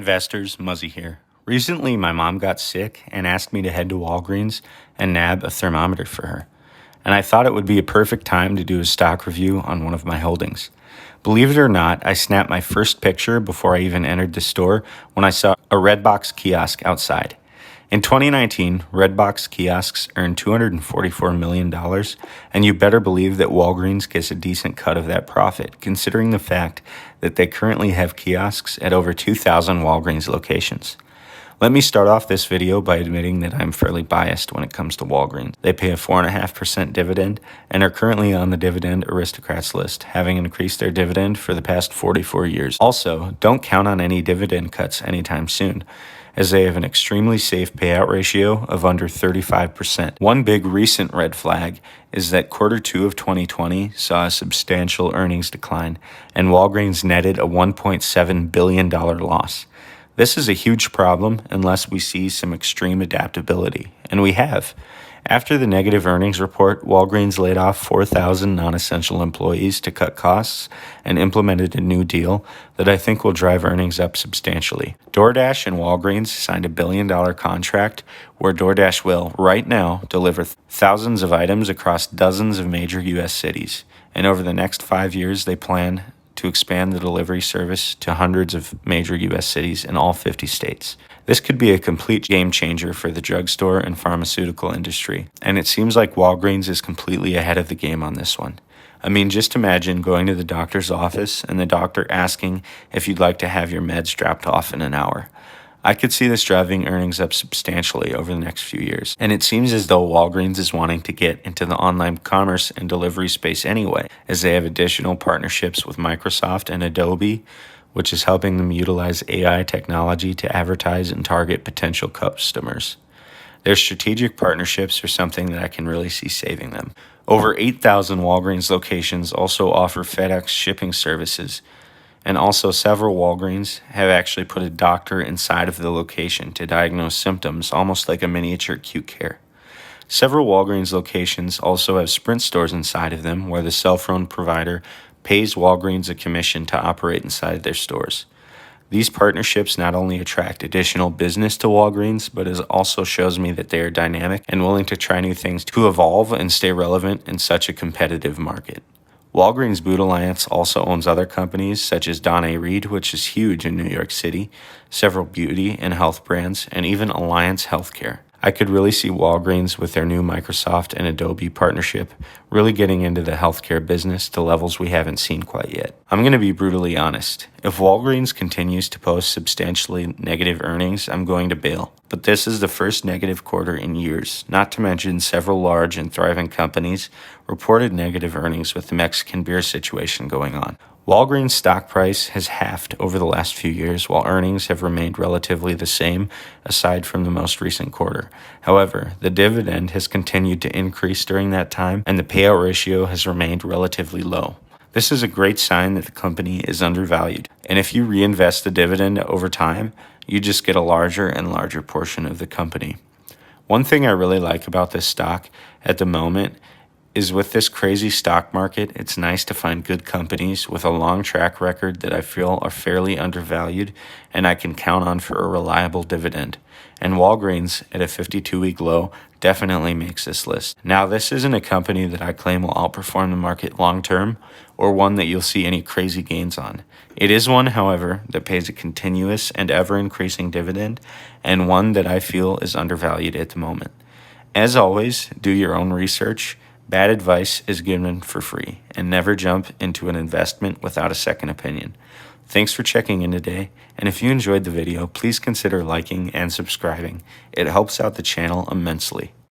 investors, Muzzy here. Recently, my mom got sick and asked me to head to Walgreens and nab a thermometer for her. And I thought it would be a perfect time to do a stock review on one of my holdings. Believe it or not, I snapped my first picture before I even entered the store when I saw a Redbox kiosk outside. In 2019, Redbox kiosks earned $244 million, and you better believe that Walgreens gets a decent cut of that profit, considering the fact that they currently have kiosks at over 2,000 Walgreens locations. Let me start off this video by admitting that I'm fairly biased when it comes to Walgreens. They pay a 4.5% dividend and are currently on the Dividend Aristocrats list, having increased their dividend for the past 44 years. Also, don't count on any dividend cuts anytime soon, as they have an extremely safe payout ratio of under 35%. One big recent red flag is that Q2 of 2020 saw a substantial earnings decline, and Walgreens netted a $1.7 billion loss. This is a huge problem unless we see some extreme adaptability, and we have. After the negative earnings report, Walgreens laid off 4,000 non-essential employees to cut costs and implemented a new deal that I think will drive earnings up substantially. DoorDash and Walgreens signed a $1 billion contract where DoorDash will, right now, deliver thousands of items across dozens of major U.S. cities. And over the next 5 years, they plan to expand the delivery service to hundreds of major U.S. cities in all 50 states. This could be a complete game changer for the drugstore and pharmaceutical industry, and it seems like Walgreens is completely ahead of the game on this one. I mean, just imagine going to the doctor's office and the doctor asking if you'd like to have your meds dropped off in an hour. I could see this driving earnings up substantially over the next few years, and it seems as though Walgreens is wanting to get into the online commerce and delivery space anyway, as they have additional partnerships with Microsoft and Adobe, which is helping them utilize AI technology to advertise and target potential customers. Their strategic partnerships are something that I can really see saving them. Over 8,000 Walgreens locations also offer FedEx shipping services, and also several Walgreens have actually put a doctor inside of the location to diagnose symptoms, almost like a miniature acute care. Several Walgreens locations also have Sprint stores inside of them where the cell phone provider pays Walgreens a commission to operate inside their stores. These partnerships not only attract additional business to Walgreens, but it also shows me that they are dynamic and willing to try new things to evolve and stay relevant in such a competitive market. Walgreens Boot Alliance also owns other companies such as Donna Reed, which is huge in New York City, several beauty and health brands, and even Alliance Healthcare. I could really see Walgreens with their new Microsoft and Adobe partnership really getting into the healthcare business to levels we haven't seen quite yet. I'm going to be brutally honest. If Walgreens continues to post substantially negative earnings, I'm going to bail. But this is the first negative quarter in years, not to mention several large and thriving companies reported negative earnings with the Mexican beer situation going on. Walgreens' stock price has halved over the last few years, while earnings have remained relatively the same, aside from the most recent quarter. However, the dividend has continued to increase during that time, and the payout ratio has remained relatively low. This is a great sign that the company is undervalued, and if you reinvest the dividend over time, you just get a larger and larger portion of the company. One thing I really like about this stock at the moment is with this crazy stock market, it's nice to find good companies with a long track record that I feel are fairly undervalued and I can count on for a reliable dividend. And Walgreens at a 52-week low definitely makes this list. Now, this isn't a company that I claim will outperform the market long term or one that you'll see any crazy gains on. It is one, however, that pays a continuous and ever-increasing dividend and one that I feel is undervalued at the moment. As always, do your own research. Bad advice is given for free, and never jump into an investment without a second opinion. Thanks for checking in today, and if you enjoyed the video, please consider liking and subscribing. It helps out the channel immensely.